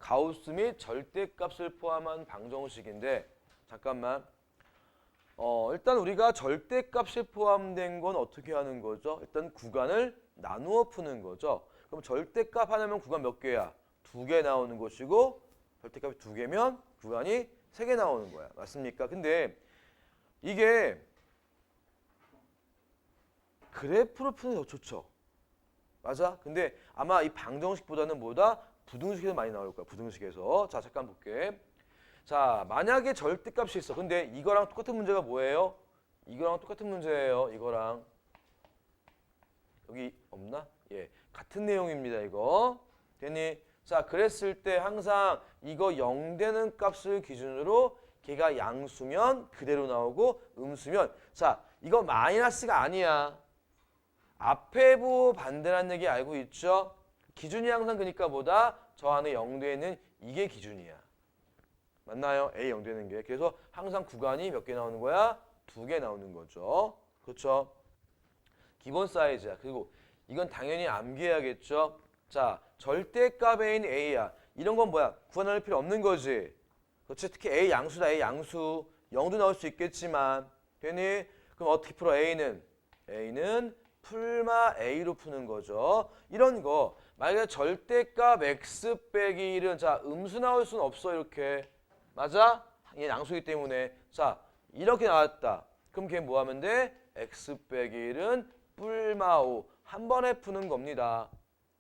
가우스 및 절대값을 포함한 방정식인데 잠깐만. 일단 우리가 절대값이 포함된 건 어떻게 하는 거죠? 일단 구간을 나누어 푸는 거죠. 그럼 절대값 하나면 구간 몇 개야? 2개 나오는 것이고 절대값이 2개면 구간이 3개 나오는 거야. 맞습니까? 근데 이게 그래프로 푸는 게 더 좋죠. 맞아? 근데 아마 이 방정식보다는 뭐다? 부등식에서 많이 나올 거야. 부등식에서. 자, 잠깐 볼게. 자, 만약에 절대값이 있어. 근데 이거랑 똑같은 문제가 뭐예요? 이거랑 똑같은 문제예요. 이거랑. 여기 없나? 예, 같은 내용입니다. 이거. 됐니? 자, 그랬을 때 항상 이거 0 되는 값을 기준으로 걔가 양수면 그대로 나오고 음수면 자, 이거 마이너스가 아니야. 앞에 부 반대라는 얘기 알고 있죠? 기준이 항상 그러니까 뭐다? 저 안에 0 되는 이게 기준이야. 맞나요? A 0 되는 게. 그래서 항상 구간이 몇 개 나오는 거야? 2개 나오는 거죠. 그렇죠? 기본 사이즈야. 그리고 이건 당연히 암기해야겠죠? 자, 절대값 A는 A야. 이런 건 뭐야? 구간할 필요 없는 거지. 그렇지? 특히 A 양수다. A 양수. 0도 나올 수 있겠지만. 되니? 그럼 어떻게 풀어? A는 풀마 A로 푸는 거죠. 이런 거. 만약에 절대값 X 빼기 1은 자, 음수 나올 수는 없어. 이렇게. 맞아? 얘 양수이기 때문에. 자, 이렇게 나왔다. 그럼 걔 뭐 하면 돼? X 빼기 1은 뿔마 5. 한 번에 푸는 겁니다.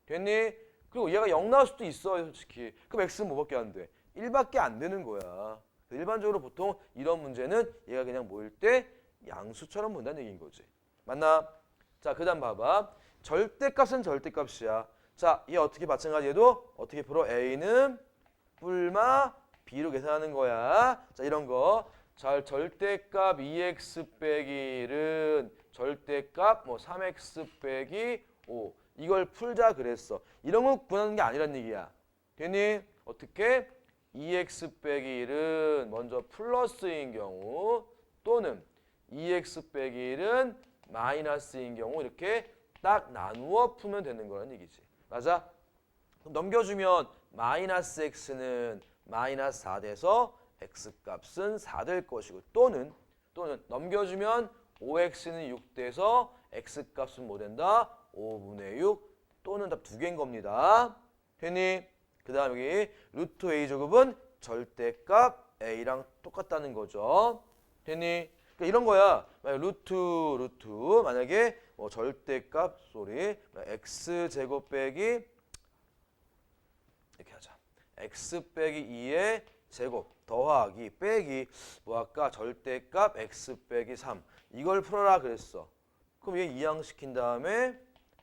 됐니? 그리고 얘가 0 나올 수도 있어, 솔직히. 그럼 X는 뭐밖에 안 돼? 1밖에 안 되는 거야. 일반적으로 보통 이런 문제는 얘가 그냥 뭐일 때? 양수처럼 본다는 얘기인 거지. 맞나? 자, 그 다음 봐봐. 절대값은 절대값이야. 자, 얘 어떻게 마찬가지 얘도 어떻게 풀어? A는 뿔마 B로 계산하는 거야. 자, 이런 거. 자, 절대값 2x 빼기 1은 절대값 뭐 3x 빼기 5. 이걸 풀자 그랬어. 이런 거 구하는 게 아니란 얘기야. 되니? 어떻게? 2x 빼기 1은 먼저 플러스인 경우 또는 2x 빼기 1은 마이너스인 경우 이렇게 딱 나누어 풀면 되는 거란 얘기지. 맞아? 그럼 넘겨주면 마이너스 x는 마이너스 4 돼서 x값은 4 될 것이고 또는 넘겨주면 5x는 6 돼서 x값은 뭐 된다? 5분의 6 또는 답 2개인 겁니다. 됐니? 그 다음 여기 루트 a 제곱은 절대값 a랑 똑같다는 거죠. 됐니? 그러니까 이런 거야. 루트 만약에 뭐 절대값 x 제곱 빼기 이렇게 하자. x 빼기 2의 제곱 더하기 빼기 뭐 아까 절대값 x 빼기 3 이걸 풀어라 그랬어. 그럼 얘 이항시킨 다음에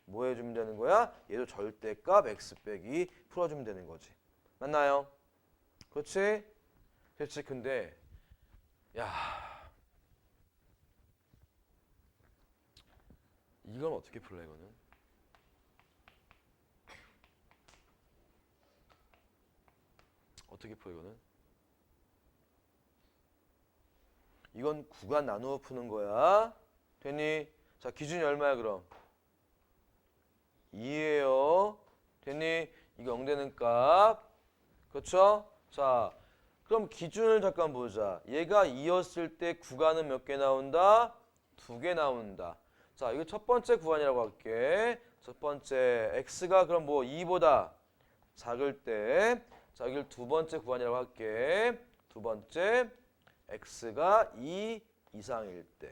뭐 해주면 되는 거야? 얘도 절대값 x 빼기 풀어주면 되는 거지. 맞나요? 그렇지? 그렇지. 근데 야 이건 어떻게 풀래 이거는? 어떻게 풀어 이거는? 이건 구간 나누어 푸는 거야. 됐니? 자, 기준이 얼마야 그럼? 2예요. 됐니? 이거 0 되는 값. 그렇죠? 자, 그럼 기준을 잠깐 보자. 얘가 2였을 때 구간은 몇 개 나온다? 2개 나온다. 자, 이거 첫 번째 구간이라고 할게. 첫 번째 x가 그럼 뭐 2보다 작을 때 자, 여기를 두 번째 구간이라고 할게. 두 번째 x가 2 이상일 때.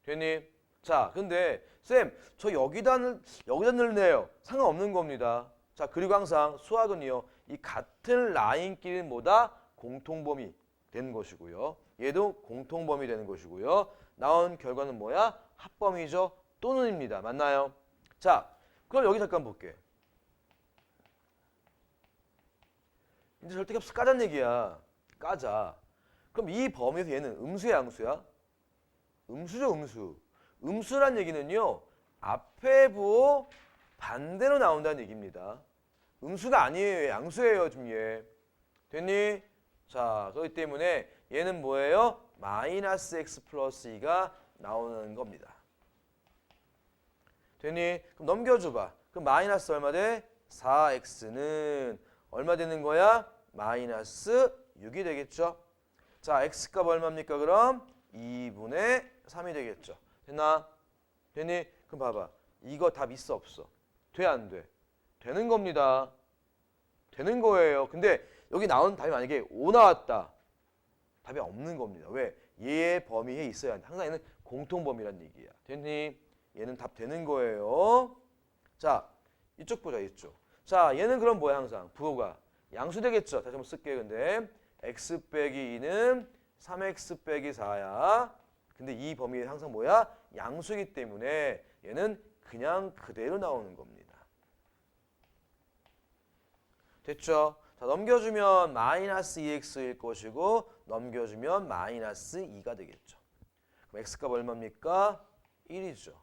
됐니? 자, 근데 쌤, 저 여기다 넣네요. 상관없는 겁니다. 자, 그리고 항상 수학은요. 이 같은 라인끼리는 뭐다? 공통범위 되는 것이고요. 얘도 공통범위 되는 것이고요. 나온 결과는 뭐야? 합범위죠. 또는입니다. 맞나요? 자, 그럼 여기 잠깐 볼게. 이제 절대값을 까자는 얘기야. 까자. 그럼 이 범위에서 얘는 음수야, 양수야? 음수죠, 음수. 음수란 얘기는요. 앞에 부 반대로 나온다는 얘기입니다. 음수가 아니에요. 양수예요, 지금 얘. 됐니? 자, 그렇기 때문에 얘는 뭐예요? 마이너스 x 플러스 2가 나오는 겁니다. 됐니? 그럼 넘겨줘봐. 그럼 마이너스 얼마 돼? 4x는 얼마 되는 거야? 마이너스 6이 되겠죠. 자, x값 얼마입니까? 그럼 2분의 3이 되겠죠. 됐나? 되니? 그럼 봐봐. 이거 답 있어 없어? 돼 안 돼? 되는 겁니다. 되는 거예요. 근데 여기 나온 답이 만약에 5 나왔다. 답이 없는 겁니다. 왜? 얘의 범위에 있어야 한다. 항상 얘는 공통범위란 얘기야. 됐니? 얘는 답 되는 거예요. 자, 이쪽 보자, 이쪽. 자, 얘는 그럼 뭐야, 항상? 부호가 양수 되겠죠. 다시 한번 쓸게요. 근데 x 빼기 2는 3x 빼기 4야. 근데 이 범위에 항상 뭐야? 양수이기 때문에 얘는 그냥 그대로 나오는 겁니다. 됐죠? 자, 넘겨주면 마이너스 2x일 것이고 넘겨주면 마이너스 2가 되겠죠. 그럼 x값 얼마입니까? 1이죠.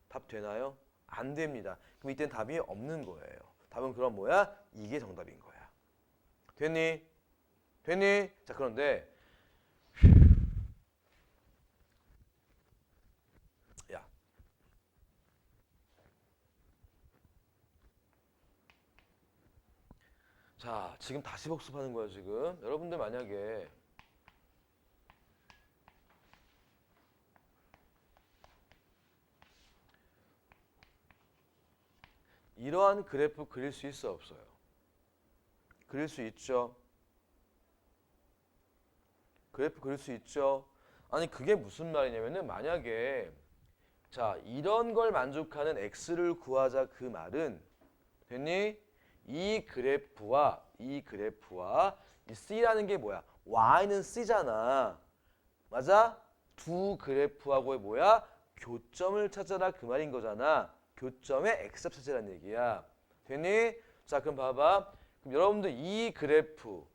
답 되나요? 안 됩니다. 그럼 이때는 답이 없는 거예요. 답은 그럼 뭐야? 이게 정답인 거야. 됐니? 됐니? 자, 그런데 야, 자, 지금 다시 복습하는 거야, 지금. 여러분들 만약에 이러한 그래프 그릴 수 있어 없어요? 그릴 수 있죠. 그래프 그릴 수 있죠. 아니 그게 무슨 말이냐면은 만약에 자 이런 걸 만족하는 x를 구하자 그 말은 됐니? 이 그래프와 이 c라는 게 뭐야? y는 c잖아. 맞아? 두 그래프하고의 뭐야? 교점을 찾아라 그 말인 거잖아. 교점의 x값 찾으라는 얘기야. 됐니? 자 그럼 봐봐. 그럼 여러분들 이 그래프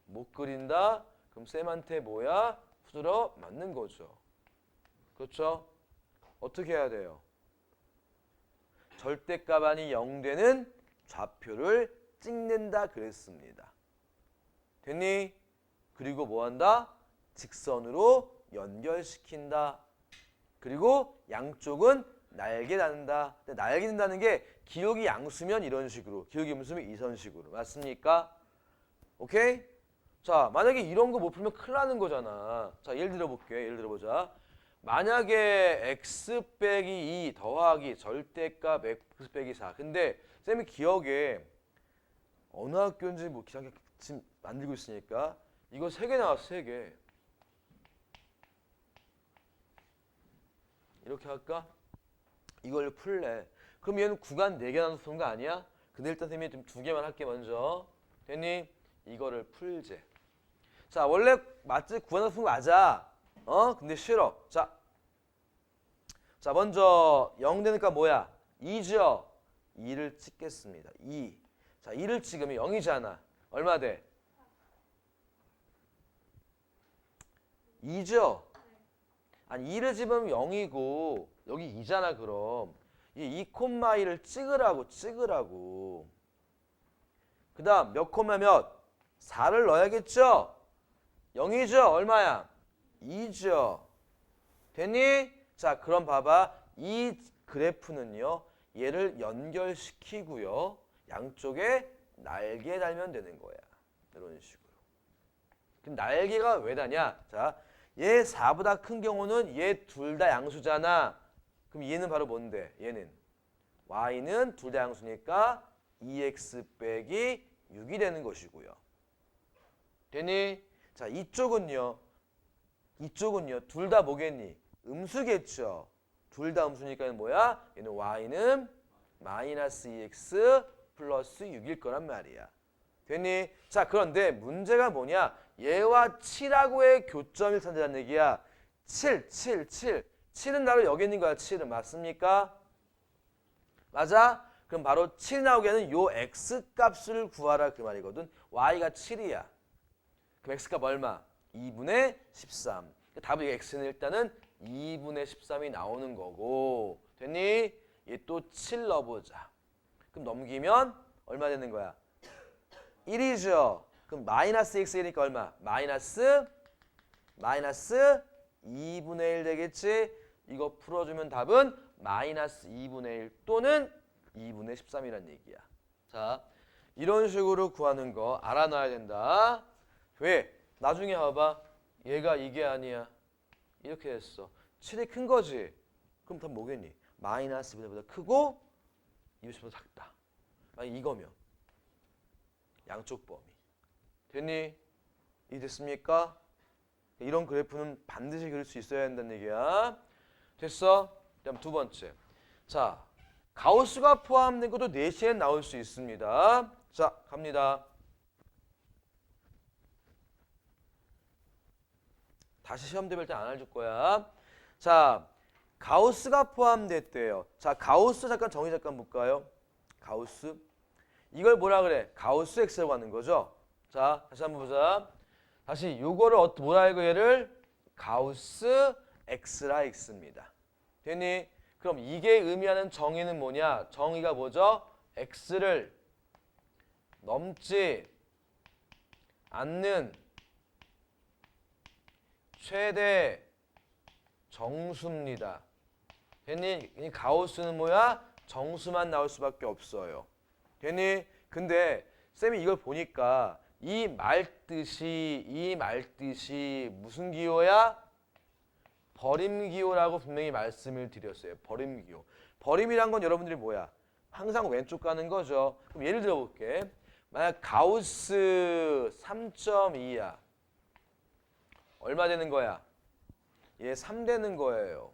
못 그린다? 그럼 쌤한테 뭐야? 후들어 맞는 거죠. 그렇죠? 어떻게 해야 돼요? 절대값 아니 0 되는 좌표를 찍는다 그랬습니다. 됐니? 그리고 뭐 한다? 직선으로 연결시킨다. 그리고 양쪽은 날개 닿는다. 날개 닿는다는 게 기억이 양수면 이런 식으로, 기억이 음수면 이런 식으로. 맞습니까? 오케이? 자, 만약에 이런 거 못 풀면 큰일 나는 거잖아. 자, 예를 들어볼게. 예를 들어보자. 만약에 x 빼기 2 더하기 절대값 x 빼기 4. 근데 쌤이 기억에 어느 학교인지 뭐 기억 지금 만들고 있으니까 이거 3개 나왔어, 3개. 이렇게 할까? 이걸 풀래. 그럼 얘는 구간 4개 나눠서 푸는 거 아니야? 근데 일단 쌤이 좀 2개만 할게 먼저. 됐니? 이거를 풀재. 자, 원래 맞지? 구간 나눠서 푸는 거 맞아. 근데 싫어. 자, 먼저 0 되니까 뭐야? 2죠? 2를 찍겠습니다. 2. 자, 2를 찍으면 0이잖아. 얼마 돼? 2죠? 아니 2를 집으면 0이고 여기 2잖아 그럼. 이 2,2를 찍으라고. 그 다음 몇 콤마 몇? 4를 넣어야겠죠? 0이죠? 얼마야? 2죠? 됐니? 자 그럼 봐봐. 이 그래프는요. 얘를 연결시키고요. 양쪽에 날개 달면 되는 거야. 이런 식으로. 그럼 날개가 왜 다냐? 자, 얘 4보다 큰 경우는 얘 둘 다 양수잖아. 그럼 얘는 바로 뭔데? 얘는 y는 둘 다 양수니까 2x 빼기 6이 되는 것이고요. 되니? 자, 이쪽은요. 둘 다 뭐겠니? 음수겠죠. 둘 다 음수니까 뭐야? 얘는 y는 마이너스 2x 플러스 6일 거란 말이야. 되니? 자, 그런데 문제가 뭐냐? 얘와 7하고의 교점을 찾으라는 얘기야. 7. 7은 바로 여기 있는 거야. 7은 맞습니까? 맞아? 그럼 바로 7 나오게는 요 x값을 구하라 그 말이거든. y가 7이야. 그럼 x값 얼마? 2분의 13. 답은 x는 일단은 2분의 13이 나오는 거고. 됐니? 얘 또 7 넣어보자. 그럼 넘기면 얼마 되는 거야? 1이죠. 그럼 마이너스 x이니까 얼마? 마이너스 2분의 1 되겠지? 이거 풀어주면 답은 마이너스 2분의 1 또는 2분의 13이란 얘기야. 자, 이런 식으로 구하는 거 알아놔야 된다. 왜? 나중에 봐봐. 얘가 이게 아니야. 이렇게 됐어. 7이 큰 거지. 그럼 답 뭐겠니? 마이너스 2보다 크고 2보다 작다. 만약 이거면 양쪽 범위. 됐니? 이해됐습니까? 이런 그래프는 반드시 그릴 수 있어야 한다는 얘기야. 됐어? 그다음 두 번째. 자, 가우스가 포함된 것도 내시에 나올 수 있습니다. 자, 갑니다. 다시 시험 대별 때 안 알려줄 거야. 자, 가우스가 포함됐대요. 자, 가우스 잠깐 정의 잠깐 볼까요? 가우스. 이걸 뭐라 그래? 가우스 X라고 하는 거죠. 자, 다시 한번 보자. 다시 요거를 뭐라 알고 얘를 가우스 X라 읽습니다. 됐니? 그럼 이게 의미하는 정의는 뭐냐? 정의가 뭐죠? X를 넘지 않는 최대 정수입니다. 됐니? 이 가우스는 뭐야? 정수만 나올 수밖에 없어요. 됐니? 근데 쌤이 이걸 보니까 이 말뜻이 무슨 기호야? 버림 기호라고 분명히 말씀을 드렸어요. 버림 기호. 버림이란 건 여러분들이 뭐야? 항상 왼쪽 가는 거죠. 그럼 예를 들어 볼게. 만약 가우스 3.2야. 얼마 되는 거야? 얘 3 되는 거예요.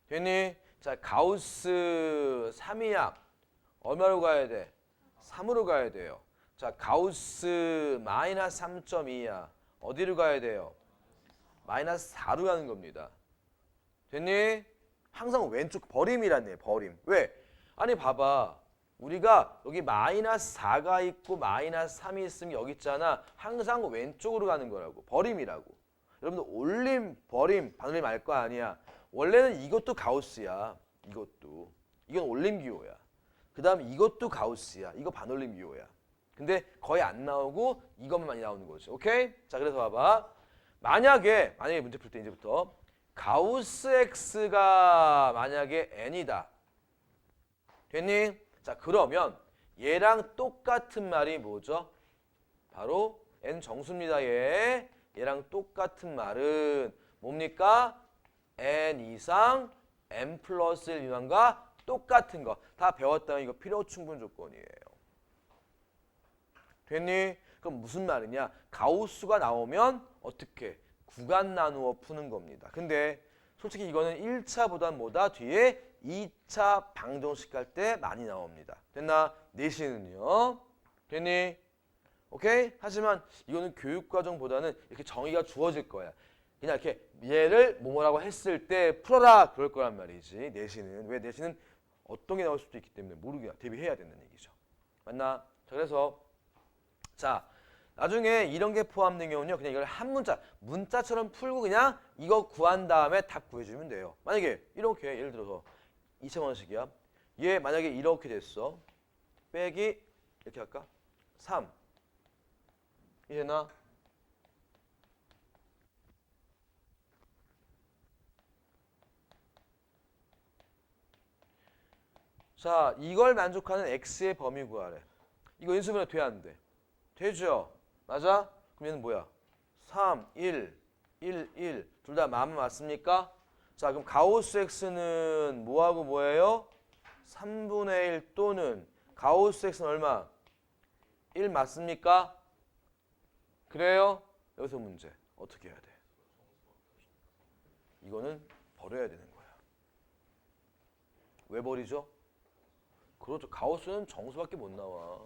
됐니? 자, 가우스 3이야. 얼마로 가야 돼? 3으로 가야 돼요. 자, 가우스 마이너스 3.2야. 어디로 가야 돼요? 마이너스 4로 가는 겁니다. 됐니? 항상 왼쪽 버림이란데 버림. 왜? 아니 봐봐. 우리가 여기 마이너스 4가 있고 마이너스 3이 있으면 여기 있잖아. 항상 왼쪽으로 가는 거라고. 버림이라고. 여러분들 올림, 버림, 반올림 알 거 아니야. 원래는 이것도 가우스야. 이것도. 이건 올림 기호야. 그 다음 이것도 가우스야. 이거 반올림 기호야. 근데 거의 안 나오고 이것만 많이 나오는 거죠. 오케이? 자, 그래서 봐봐. 만약에 문제 풀 때 이제부터 가우스 X가 만약에 n이다. 됐니? 자, 그러면 얘랑 똑같은 말이 뭐죠? 바로 n 정수입니다. 얘랑 똑같은 말은 뭡니까? n 이상 n 플러스 1 미만과 똑같은 거. 다 배웠다면 이거 필요 충분 조건이에요. 됐니? 그럼 무슨 말이냐? 가우스가 나오면 어떻게? 구간 나누어 푸는 겁니다. 근데 솔직히 이거는 1차보단 뭐다? 뒤에 2차 방정식 할 때 많이 나옵니다. 됐나? 내신은요. 됐니? 오케이? 하지만 이거는 교육과정보다는 이렇게 정의가 주어질 거야. 그냥 이렇게 얘를 뭐라고 했을 때 풀어라 그럴 거란 말이지. 내신은. 왜 내신은 어떤 게 나올 수도 있기 때문에 모르게 대비해야 되는 얘기죠. 맞나? 자, 그래서 자, 나중에 이런 게 포함된 경우는요. 그냥 이걸 한 문자처럼 풀고 그냥 이거 구한 다음에 답 구해주면 돼요. 만약에 이렇게 예를 들어서 2차 원식이야. 얘 만약에 이렇게 됐어. 빼기 이렇게 할까? 3. 이해나? 자, 이걸 만족하는 x의 범위 구하래. 이거 인수분해 돼, 안 돼? 되죠? 맞아? 그럼 얘는 뭐야? 3, 1, 1, 1. 둘 다 맞습니까? 자, 그럼 가우스 x는 뭐하고 뭐예요? 3분의 1 또는 가우스 x는 얼마? 1 맞습니까? 그래요? 여기서 문제. 어떻게 해야 돼? 이거는 버려야 되는 거야. 왜 버리죠? 그렇죠. 가우스는 정수밖에 못 나와.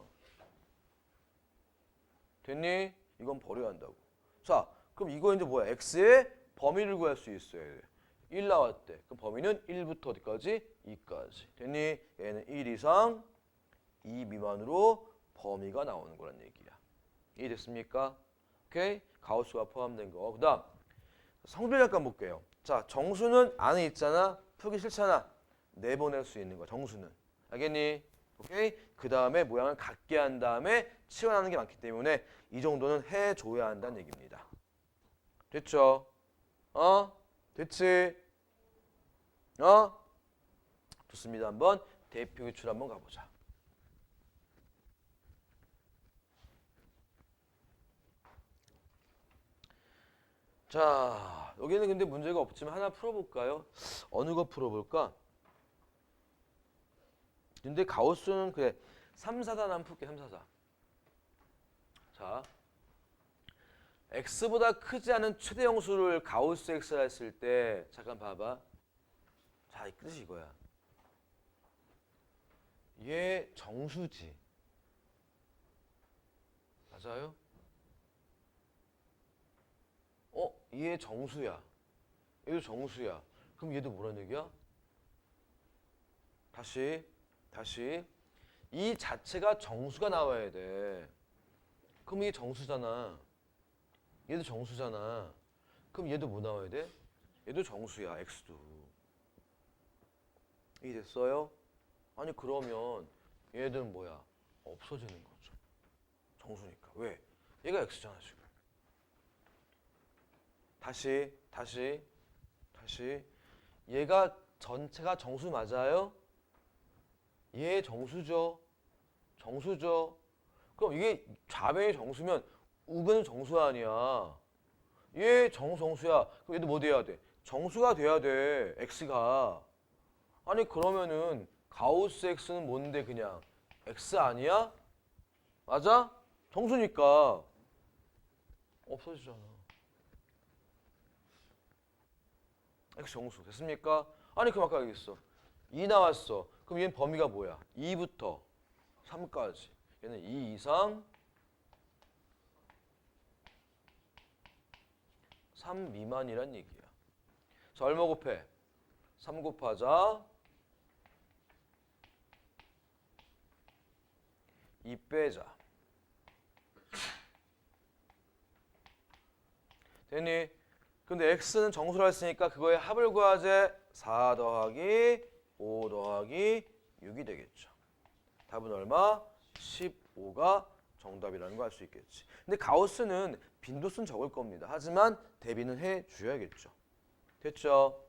됐니? 이건 버려야 한다고. 자, 그럼 이거 이제 뭐야? x의 범위를 구할 수 있어야 돼. 1 나왔대. 그럼 범위는 1부터 어디까지? 2까지. 됐니? 얘는 1 이상 2 미만으로 범위가 나오는 거란 얘기야. 이해됐습니까? 오케이? 가우스가 포함된 거. 그 다음 성질 잠깐 볼게요. 자, 정수는 안에 있잖아. 풀기 싫잖아. 내보낼 수 있는 거야. 정수는. 알겠니? 오케이? 그 다음에 모양을 같게 한 다음에 치환하는 게 많기 때문에 이 정도는 해줘야 한다는 얘기입니다. 됐죠? 됐지? 좋습니다. 한번 대표 기출 한번 가보자. 자, 여기는 근데 문제가 없지만 하나 풀어볼까요? 어느 거 풀어볼까? 근데 가우스는 그래 3, 4단 한번 풀게 3, 4, 4. 자, x보다 크지 않은 최대 영수를 가우스 x라 했을 때 잠깐 봐봐. 자, 이 뜻이 이거야. 얘 정수지. 맞아요? 얘 정수야. 얘도 정수야. 그럼 얘도 뭐란 얘기야? 다시. 이 자체가 정수가 나와야 돼. 그럼 이게 정수잖아. 얘도 정수잖아. 그럼 얘도 뭐 나와야 돼? 얘도 정수야. x도. 이해됐어요? 아니 그러면 얘는 뭐야? 없어지는 거죠. 정수니까. 왜? 얘가 x잖아 지금. 다시. 얘가 전체가 정수 맞아요? 얘 정수죠. 그럼 이게 좌변이 정수면 우변은 정수 아니야. 얘 정수야. 그럼 얘도 뭐 돼야 돼? 정수가 돼야 돼. x가. 아니 그러면은 가우스 x는 뭔데 그냥 x 아니야? 맞아? 정수니까 없어지잖아. x 정수 됐습니까? 아니 그럼 아까 얘기했어. 2 나왔어. 그럼 얘는 범위가 뭐야? 2부터 3까지. 얘는 2 이상 3 미만이란 얘기야. 자, 얼마 곱해? 3 곱하자 2 빼자. 됐니? 근데 x는 정수라 했으니까 그거의 합을 구하재. 4 더하기 5 더하기 6이 되겠죠. 답은 얼마? 15가 정답이라는 거 알 수 있겠지. 근데 가우스는 빈도수는 적을 겁니다. 하지만 대비는 해 줘야겠죠. 됐죠?